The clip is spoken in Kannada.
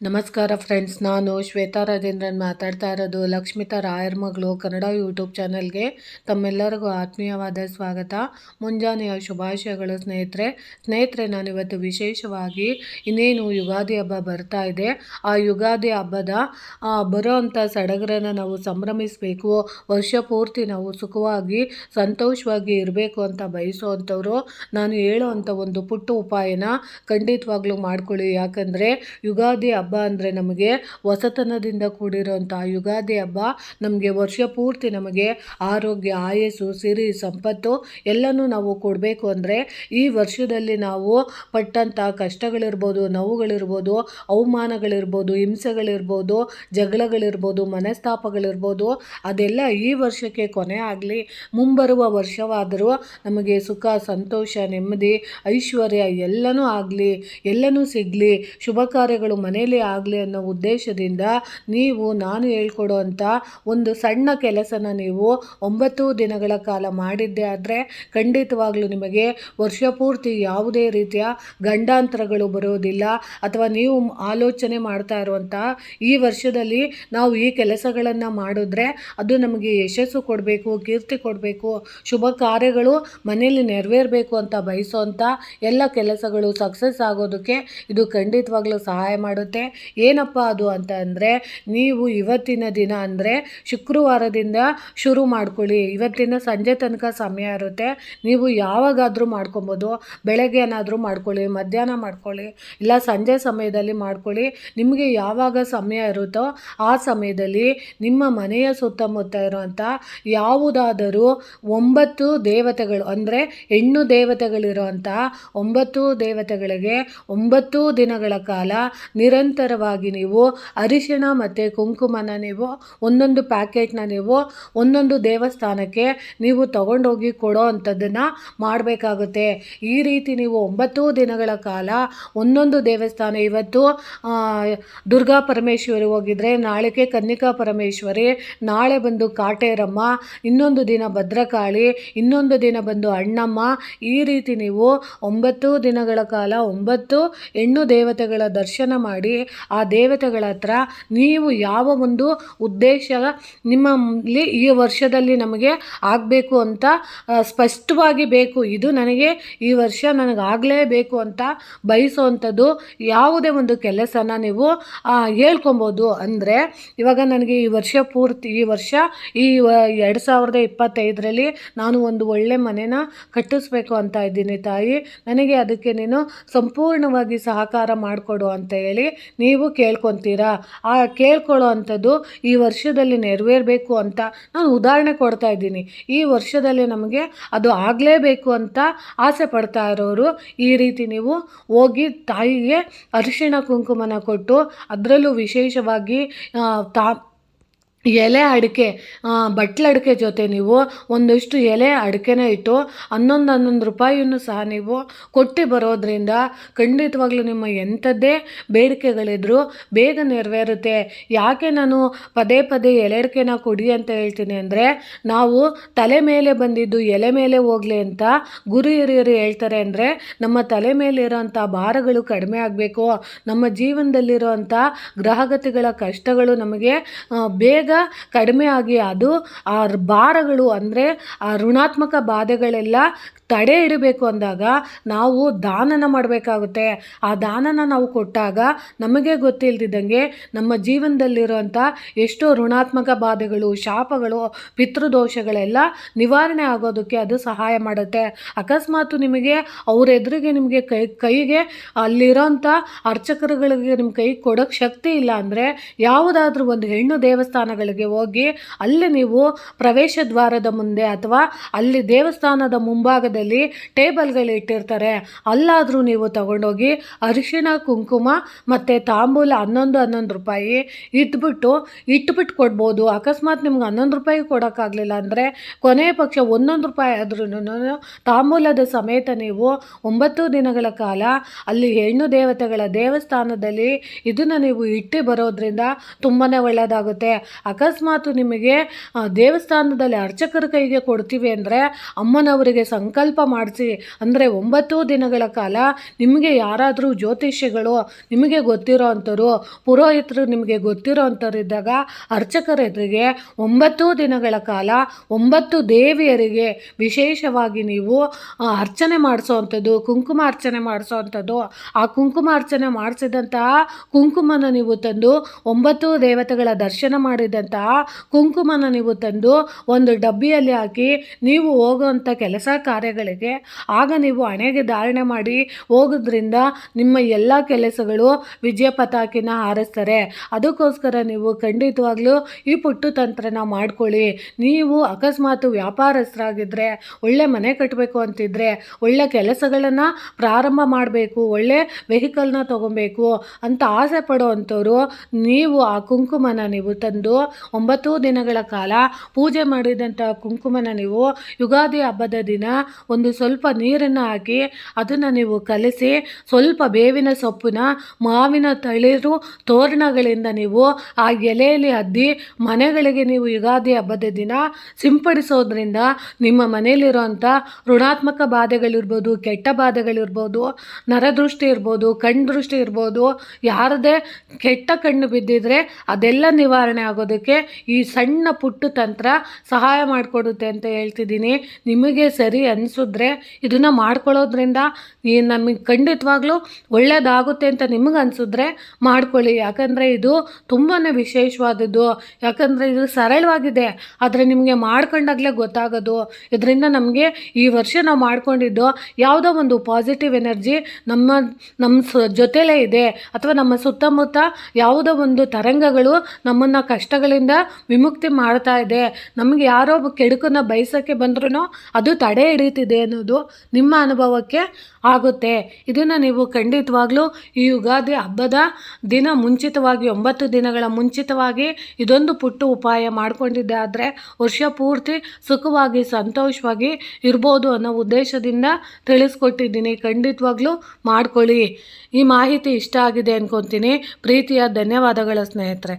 ನಮಸ್ಕಾರ ಫ್ರೆಂಡ್ಸ್, ನಾನು ಶ್ವೇತಾ ರಾಜೇಂದ್ರನ್ ಮಾತಾಡ್ತಾ ಇರೋದು. ಲಕ್ಷ್ಮಿತಾ ರಾಯರ್ ಮಗಳು ಕನ್ನಡ ಯೂಟ್ಯೂಬ್ ಚಾನಲ್ಗೆ ತಮ್ಮೆಲ್ಲರಿಗೂ ಆತ್ಮೀಯವಾದ ಸ್ವಾಗತ. ಮುಂಜಾನೆಯ ಶುಭಾಶಯಗಳು ಸ್ನೇಹಿತರೆ. ನಾನಿವತ್ತು ವಿಶೇಷವಾಗಿ ಇನ್ನೇನು ಯುಗಾದಿ ಹಬ್ಬ ಬರ್ತಾ ಇದೆ. ಆ ಯುಗಾದಿ ಹಬ್ಬದ ಬರೋ ಅಂಥ ಸಡಗರನ ನಾವು ಸಂಭ್ರಮಿಸಬೇಕು. ವರ್ಷ ಪೂರ್ತಿ ನಾವು ಸುಖವಾಗಿ ಸಂತೋಷವಾಗಿ ಇರಬೇಕು ಅಂತ ಬಯಸುವಂಥವ್ರು ನಾನು ಹೇಳೋವಂಥ ಒಂದು ಪುಟ್ಟ ಉಪಾಯನ ಖಂಡಿತವಾಗ್ಲೂ ಮಾಡ್ಕೊಳ್ಳಿ. ಯಾಕಂದರೆ ಯುಗಾದಿ ಹಬ್ಬ ಅಂದರೆ ನಮಗೆ ಹೊಸತನದಿಂದ ಕೂಡಿರೋಂಥ ಯುಗಾದಿ ಹಬ್ಬ ನಮಗೆ ವರ್ಷ ಪೂರ್ತಿ ನಮಗೆ ಆರೋಗ್ಯ, ಆಯಸ್ಸು, ಸಿರಿ, ಸಂಪತ್ತು ಎಲ್ಲನೂ ನಾವು ಕೊಡಬೇಕು. ಅಂದರೆ ಈ ವರ್ಷದಲ್ಲಿ ನಾವು ಪಟ್ಟಂಥ ಕಷ್ಟಗಳಿರ್ಬೋದು, ನೋವುಗಳಿರ್ಬೋದು, ಅವಮಾನಗಳಿರ್ಬೋದು, ಹಿಂಸೆಗಳಿರ್ಬೋದು, ಜಗಳಗಳಿರ್ಬೋದು, ಮನಸ್ತಾಪಗಳಿರ್ಬೋದು, ಅದೆಲ್ಲ ಈ ವರ್ಷಕ್ಕೆ ಕೊನೆ ಆಗಲಿ. ಮುಂಬರುವ ವರ್ಷವಾದರೂ ನಮಗೆ ಸುಖ, ಸಂತೋಷ, ನೆಮ್ಮದಿ, ಐಶ್ವರ್ಯ ಎಲ್ಲನೂ ಆಗಲಿ, ಎಲ್ಲನೂ ಸಿಗಲಿ, ಶುಭ ಕಾರ್ಯಗಳು ಮನೆಯಲ್ಲಿ ಆಗಲಿ ಅನ್ನೋ ಉದ್ದೇಶದಿಂದ ನಾನು ಹೇಳ್ಕೊಡೋ ಅಂಥ ಒಂದು ಸಣ್ಣ ಕೆಲಸನ ನೀವು 9 ದಿನಗಳ ಕಾಲ ಮಾಡಿದ್ದೆ ಆದರೆ ಖಂಡಿತವಾಗ್ಲೂ ನಿಮಗೆ ವರ್ಷ ಪೂರ್ತಿ ಯಾವುದೇ ರೀತಿಯ ಗಂಡಾಂತರಗಳು ಬರೋದಿಲ್ಲ. ಅಥವಾ ನೀವು ಆಲೋಚನೆ ಮಾಡ್ತಾ ಇರುವಂಥ ಈ ವರ್ಷದಲ್ಲಿ ನಾವು ಈ ಕೆಲಸಗಳನ್ನು ಮಾಡಿದ್ರೆ ಅದು ನಮಗೆ ಯಶಸ್ಸು ಕೊಡಬೇಕು, ಕೀರ್ತಿ ಕೊಡಬೇಕು, ಶುಭ ಕಾರ್ಯಗಳು ಮನೆಯಲ್ಲಿ ನೆರವೇರಬೇಕು ಅಂತ ಬಯಸೋವಂಥ ಎಲ್ಲ ಕೆಲಸಗಳು ಸಕ್ಸಸ್ ಆಗೋದಕ್ಕೆ ಇದು ಖಂಡಿತವಾಗ್ಲೂ ಸಹಾಯ ಮಾಡುತ್ತೆ. ಏನಪ್ಪ ಅದು ಅಂತ ಅಂದರೆ, ನೀವು ಇವತ್ತಿನ ದಿನ ಅಂದರೆ ಶುಕ್ರವಾರದಿಂದ ಶುರು ಮಾಡ್ಕೊಳ್ಳಿ. ಇವತ್ತಿನ ಸಂಜೆ ತನಕ ಸಮಯ ಇರುತ್ತೆ. ನೀವು ಯಾವಾಗಾದರೂ ಮಾಡ್ಕೊಬೋದು. ಬೆಳಗ್ಗೆ ಏನಾದರೂ ಮಾಡ್ಕೊಳ್ಳಿ, ಮಧ್ಯಾಹ್ನ ಮಾಡ್ಕೊಳ್ಳಿ, ಇಲ್ಲ ಸಂಜೆ ಸಮಯದಲ್ಲಿ ಮಾಡ್ಕೊಳ್ಳಿ. ನಿಮಗೆ ಯಾವಾಗ ಸಮಯ ಇರುತ್ತೋ ಆ ಸಮಯದಲ್ಲಿ ನಿಮ್ಮ ಮನೆಯ ಸುತ್ತಮುತ್ತ ಇರುವಂಥ ಯಾವುದಾದರೂ 9 ದೇವತೆಗಳು ಅಂದರೆ ಹೆಣ್ಣು ದೇವತೆಗಳಿರುವಂಥ 9 ದೇವತೆಗಳಿಗೆ 9 ದಿನಗಳ ಕಾಲ ನಿರಂತರವಾಗಿ ನೀವು ಅರಿಶಿಣ ಮತ್ತು ಕುಂಕುಮನ ನೀವು ಒಂದೊಂದು ಪ್ಯಾಕೆಟ್ನ ನೀವು ಒಂದೊಂದು ದೇವಸ್ಥಾನಕ್ಕೆ ನೀವು ತಗೊಂಡೋಗಿ ಕೊಡೋ ಅಂಥದ್ದನ್ನು ಮಾಡಬೇಕಾಗುತ್ತೆ. ಈ ರೀತಿ ನೀವು 9 ದಿನಗಳ ಕಾಲ ಒಂದೊಂದು ದೇವಸ್ಥಾನ, ಇವತ್ತು ದುರ್ಗಾ ಪರಮೇಶ್ವರಿ ಹೋಗಿದ್ರೆ ನಾಳೆಗೆ ಕನ್ನಿಕಾ ಪರಮೇಶ್ವರಿ, ನಾಳೆ ಬಂದು ಕಾಟೇರಮ್ಮ, ಇನ್ನೊಂದು ದಿನ ಭದ್ರಕಾಳಿ, ಇನ್ನೊಂದು ದಿನ ಬಂದು ಅಣ್ಣಮ್ಮ. ಈ ರೀತಿ ನೀವು 9 ದಿನಗಳ ಕಾಲ 9 ಹೆಣ್ಣು ದೇವತೆಗಳ ದರ್ಶನ ಮಾಡಿ ಆ ದೇವತೆಗಳ ಹತ್ರ ನೀವು ಯಾವ ಒಂದು ಉದ್ದೇಶ ನಿಮ್ಮಲ್ಲಿ ಈ ವರ್ಷದಲ್ಲಿ ನಮಗೆ ಆಗಬೇಕು ಅಂತ ಸ್ಪಷ್ಟವಾಗಿ ಬೇಕು, ಇದು ನನಗೆ ಈ ವರ್ಷ ನನಗಾಗಲೇಬೇಕು ಅಂತ ಬಯಸುವಂಥದ್ದು ಯಾವುದೇ ಒಂದು ಕೆಲಸನ ನೀವು ಹೇಳ್ಕೊಬೋದು. ಅಂದರೆ ಇವಾಗ ನನಗೆ ಈ ವರ್ಷ ಪೂರ್ತಿ ಈ 2025ರಲ್ಲಿ ನಾನು ಒಂದು ಒಳ್ಳೆ ಮನೆನ ಕಟ್ಟಿಸ್ಬೇಕು ಅಂತ ಇದ್ದೀನಿ ತಾಯಿ, ನನಗೆ ಅದಕ್ಕೆ ನೀನು ಸಂಪೂರ್ಣವಾಗಿ ಸಹಕಾರ ಮಾಡಿಕೊಡು ಅಂತ ಹೇಳಿ ನೀವು ಕೇಳ್ಕೊತೀರಾ. ಆ ಕೇಳ್ಕೊಳ್ಳೋ ಅಂಥದ್ದು ಈ ವರ್ಷದಲ್ಲಿ ನೆರವೇರಬೇಕು ಅಂತ ನಾನು ಉದಾಹರಣೆ ಕೊಡ್ತಾ ಇದ್ದೀನಿ. ಈ ವರ್ಷದಲ್ಲಿ ನಮಗೆ ಅದು ಆಗಲೇಬೇಕು ಅಂತ ಆಸೆ ಪಡ್ತಾ ಇರೋರು ಈ ರೀತಿ ನೀವು ಹೋಗಿ ತಾಯಿಗೆ ಅರಿಶಿಣ ಕುಂಕುಮನ ಕೊಟ್ಟು, ಅದರಲ್ಲೂ ವಿಶೇಷವಾಗಿ ಎಲೆ ಅಡಿಕೆ, ಬಟ್ಲಡಿಕೆ ಜೊತೆ ನೀವು ಒಂದಷ್ಟು ಎಲೆ ಅಡಿಕೆನ ಇಟ್ಟು 11 ರೂಪಾಯಿಯನ್ನು ಸಹ ನೀವು ಕೊಟ್ಟು ಬರೋದ್ರಿಂದ ಖಂಡಿತವಾಗ್ಲೂ ನಿಮ್ಮ ಎಂಥದ್ದೇ ಬೇಡಿಕೆಗಳಿದ್ರು ಬೇಗ ನೆರವೇರುತ್ತೆ. ಯಾಕೆ ನಾನು ಪದೇ ಪದೇ ಎಲೆ ಅಡಿಕೆನ ಕೊಡಿ ಅಂತ ಹೇಳ್ತೀನಿ ಅಂದರೆ, ನಾವು ತಲೆ ಮೇಲೆ ಬಂದಿದ್ದು ಎಲೆ ಮೇಲೆ ಹೋಗಲಿ ಅಂತ ಗುರು ಹಿರಿಯರು ಹೇಳ್ತಾರೆ. ಅಂದರೆ ನಮ್ಮ ತಲೆ ಮೇಲೆ ಇರೋಂಥ ಭಾರಗಳು ಕಡಿಮೆ ಆಗಬೇಕು, ನಮ್ಮ ಜೀವನದಲ್ಲಿರೋಂಥ ಗ್ರಹಗತಿಗಳ ಕಷ್ಟಗಳು ನಮಗೆ ಬೇಗ ಕಡಿಮೆ ಆಗಿ ಅದು ಆ ಭಾರಗಳು ಅಂದರೆ ಆ ಋಣಾತ್ಮಕ ಬಾಧೆಗಳೆಲ್ಲ ತಡೆ ಇಡಬೇಕು ಅಂದಾಗ ನಾವು ದಾನನ ಮಾಡಬೇಕಾಗುತ್ತೆ. ಆ ದಾನನ ನಾವು ಕೊಟ್ಟಾಗ ನಮಗೆ ಗೊತ್ತಿಲ್ದಿದ್ದಂಗೆ ನಮ್ಮ ಜೀವನದಲ್ಲಿರುವಂಥ ಎಷ್ಟೋ ಋಣಾತ್ಮಕ ಬಾಧೆಗಳು, ಶಾಪಗಳು, ಪಿತೃದೋಷಗಳೆಲ್ಲ ನಿವಾರಣೆ ಆಗೋದಕ್ಕೆ ಅದು ಸಹಾಯ ಮಾಡುತ್ತೆ. ಅಕಸ್ಮಾತ್ ನಿಮಗೆ ಅವ್ರ ಎದುರಿಗೆ ನಿಮಗೆ ಕೈಗೆ ಅಲ್ಲಿರೋಂಥ ಅರ್ಚಕರುಗಳಿಗೆ ನಿಮ್ಮ ಕೈ ಕೊಡೋಕ್ಕೆ ಶಕ್ತಿ ಇಲ್ಲ ಅಂದರೆ ಯಾವುದಾದ್ರೂ ಒಂದು ಹೆಣ್ಣು ದೇವಸ್ಥಾನಗಳಿಗೆ ದೇವತೆಗಳಿಗೆ ಹೋಗಿ ಅಲ್ಲಿ ನೀವು ಪ್ರವೇಶ ದ್ವಾರದ ಮುಂದೆ ಅಥವಾ ಅಲ್ಲಿ ದೇವಸ್ಥಾನದ ಮುಂಭಾಗದಲ್ಲಿ ಟೇಬಲ್ಗಳು ಇಟ್ಟಿರ್ತಾರೆ, ಅಲ್ಲಾದರೂ ನೀವು ತಗೊಂಡೋಗಿ ಅರಿಶಿಣ ಕುಂಕುಮ ಮತ್ತು ತಾಂಬೂಲ 11 ರೂಪಾಯಿ ಇಟ್ಬಿಟ್ಟು ಕೊಡ್ಬೋದು. ಅಕಸ್ಮಾತ್ ನಿಮ್ಗೆ 11 ರೂಪಾಯಿ ಕೊಡೋಕ್ಕಾಗಲಿಲ್ಲ ಅಂದರೆ ಕೊನೆಯ ಪಕ್ಷ 1 ರೂಪಾಯಿ ಆದ್ರೂ ತಾಂಬೂಲದ ಸಮೇತ ನೀವು 9 ದಿನಗಳ ಕಾಲ ಅಲ್ಲಿ ಹೆಣ್ಣು ದೇವತೆಗಳ ದೇವಸ್ಥಾನದಲ್ಲಿ ಇದನ್ನು ನೀವು ಇಟ್ಟು ಬರೋದ್ರಿಂದ ತುಂಬಾ ಒಳ್ಳೆಯದಾಗುತ್ತೆ. ಅಕಸ್ಮಾತ್ ನಿಮಗೆ ದೇವಸ್ಥಾನದಲ್ಲಿ ಅರ್ಚಕರ ಕೈಗೆ ಕೊಡ್ತೀವಿ ಅಂದರೆ ಅಮ್ಮನವರಿಗೆ ಸಂಕಲ್ಪ ಮಾಡಿಸಿ, ಅಂದರೆ 9 ದಿನಗಳ ಕಾಲ ನಿಮಗೆ ಯಾರಾದರೂ ಜ್ಯೋತಿಷ್ಯಗಳು ನಿಮಗೆ ಗೊತ್ತಿರೋ ಅಂಥವ್ರು, ಪುರೋಹಿತರು ನಿಮಗೆ ಗೊತ್ತಿರೋ ಅಂಥವ್ರು ಇದ್ದಾಗ ಅರ್ಚಕರ ಎದುರಿಗೆ 9 ದಿನಗಳ ಕಾಲ 9 ದೇವಿಯರಿಗೆ ವಿಶೇಷವಾಗಿ ನೀವು ಅರ್ಚನೆ ಮಾಡಿಸೋವಂಥದ್ದು, ಕುಂಕುಮ ಅರ್ಚನೆ ಮಾಡಿಸೋವಂಥದ್ದು. ಆ ಕುಂಕುಮ ಅರ್ಚನೆ ಮಾಡಿಸಿದಂತಹ ಕುಂಕುಮನ ನೀವು ತಂದು 9 ದೇವತೆಗಳ ದರ್ಶನ ಮಾಡಿದಂತಹ ಕುಂಕುಮನ ನೀವು ತಂದು ಒಂದು ಡಬ್ಬಿಯಲ್ಲಿ ಹಾಕಿ ನೀವು ಹೋಗುವಂಥ ಕೆಲಸ ಕಾರ್ಯಗಳಿಗೆ ಆಗ ನೀವು ಹಣೆಗೆ ಧಾರಣೆ ಮಾಡಿ ಹೋಗೋದ್ರಿಂದ ನಿಮ್ಮ ಎಲ್ಲ ಕೆಲಸಗಳು ವಿಜಯ ಪತಾಕಿನ ಹಾರಿಸ್ತಾರೆ. ಅದಕ್ಕೋಸ್ಕರ ನೀವು ಖಂಡಿತವಾಗ್ಲೂ ಈ ಪುಟ್ಟು ತಂತ್ರನ ಮಾಡ್ಕೊಳ್ಳಿ. ನೀವು ಅಕಸ್ಮಾತ್ ವ್ಯಾಪಾರಸ್ಥರಾಗಿದ್ದರೆ, ಒಳ್ಳೆ ಮನೆ ಕಟ್ಟಬೇಕು ಅಂತಿದ್ರೆ, ಒಳ್ಳೆ ಕೆಲಸಗಳನ್ನು ಪ್ರಾರಂಭ ಮಾಡಬೇಕು, ಒಳ್ಳೆ ವೆಹಿಕಲ್ನ ತೊಗೊಬೇಕು ಅಂತ ಆಸೆ ಪಡೋವಂಥವ್ರು ನೀವು ಆ ಕುಂಕುಮನ ನೀವು ತಂದು 9 ದಿನಗಳ ಕಾಲ ಪೂಜೆ ಮಾಡಿದಂಥ ಕುಂಕುಮನ ನೀವು ಯುಗಾದಿ ಹಬ್ಬದ ದಿನ ಒಂದು ಸ್ವಲ್ಪ ನೀರನ್ನು ಹಾಕಿ ಅದನ್ನು ನೀವು ಕಲಸಿ ಸ್ವಲ್ಪ ಬೇವಿನ ಸೊಪ್ಪಿನ ಮಾವಿನ ತಳಿರು ತೋರಣಗಳಿಂದ ನೀವು ಆ ಎಲೆಯಲ್ಲಿ ಅದ್ದಿ ಮನೆಗಳಿಗೆ ನೀವು ಯುಗಾದಿ ಹಬ್ಬದ ದಿನ ಸಿಂಪಡಿಸೋದ್ರಿಂದ ನಿಮ್ಮ ಮನೆಯಲ್ಲಿರೋಂಥ ಋಣಾತ್ಮಕ ಬಾಧೆಗಳಿರ್ಬೋದು, ಕೆಟ್ಟ ಬಾಧೆಗಳಿರ್ಬೋದು, ನರದೃಷ್ಟಿ ಇರ್ಬೋದು, ಕಣ್ಣು ದೃಷ್ಟಿ ಇರ್ಬೋದು, ಯಾರದೇ ಕೆಟ್ಟ ಕಣ್ಣು ಬಿದ್ದಿದ್ರೆ ಅದೆಲ್ಲ ನಿವಾರಣೆ ಆಗೋದಕ್ಕೆ ಈ ಸಣ್ಣ ಪುಟ್ಟು ತಂತ್ರ ಸಹಾಯ ಮಾಡಿಕೊಡುತ್ತೆ ಅಂತ ಹೇಳ್ತಿದ್ದೀನಿ. ನಿಮಗೆ ಸರಿ ಅನಿಸಿದ್ರೆ ಇದನ್ನು ಮಾಡ್ಕೊಳ್ಳೋದ್ರಿಂದ ನಮಗೆ ಖಂಡಿತವಾಗ್ಲೂ ಒಳ್ಳೆಯದಾಗುತ್ತೆ ಅಂತ ನಿಮಗೆ ಅನಿಸಿದ್ರೆ ಮಾಡ್ಕೊಳ್ಳಿ. ಯಾಕಂದರೆ ಇದು ತುಂಬಾ ವಿಶೇಷವಾದದ್ದು. ಯಾಕಂದರೆ ಇದು ಸರಳವಾಗಿದೆ, ಆದರೆ ನಿಮಗೆ ಮಾಡ್ಕೊಂಡಾಗಲೇ ಗೊತ್ತಾಗೋದು. ಇದರಿಂದ ನಮಗೆ ಈ ವರ್ಷ ನಾವು ಮಾಡ್ಕೊಂಡಿದ್ದು ಯಾವುದೋ ಒಂದು ಪಾಸಿಟಿವ್ ಎನರ್ಜಿ ನಮ್ಮ ಜೊತೆಲೇ ಇದೆ, ಅಥವಾ ನಮ್ಮ ಸುತ್ತಮುತ್ತ ಯಾವುದೋ ಒಂದು ತರಂಗಗಳು ನಮ್ಮನ್ನು ಕಷ್ಟಗಳಿಂದ ವಿಮುಕ್ತಿ ಮಾಡ್ತಾ ಇದೆ. ನಮಗೆ ಯಾರೋ ಕೆಡುಕನ್ನು ಬಯಸೋಕ್ಕೆ ಬಂದ್ರೂ ಅದು ತಡೆ ಹಿಡಿತಿದೆ ಅನ್ನೋದು ನಿಮ್ಮ ಅನುಭವಕ್ಕೆ ಆಗುತ್ತೆ. ಇದನ್ನು ನೀವು ಖಂಡಿತವಾಗ್ಲೂ ಈ ಯುಗಾದಿ ಹಬ್ಬದ ದಿನ ಮುಂಚಿತವಾಗಿ 9 ದಿನಗಳ ಮುಂಚಿತವಾಗಿ ಇದೊಂದು ಪುಟ್ಟ ಉಪಾಯ ಮಾಡಿಕೊಂಡಿದ್ದೆ ಆದರೆ ವರ್ಷ ಪೂರ್ತಿ ಸುಖವಾಗಿ ಸಂತೋಷವಾಗಿ ಇರ್ಬೋದು ಅನ್ನೋ ಉದ್ದೇಶದಿಂದ ತಿಳಿಸ್ಕೊಟ್ಟಿದ್ದೀನಿ. ಖಂಡಿತವಾಗ್ಲೂ ಮಾಡ್ಕೊಳ್ಳಿ. ಈ ಮಾಹಿತಿ ಇಷ್ಟ ಆಗಿದೆ ಅಂದ್ಕೊತೀನಿ. ಪ್ರೀತಿಯ ಧನ್ಯವಾದಗಳ ಸ್ನೇಹಿತರೆ.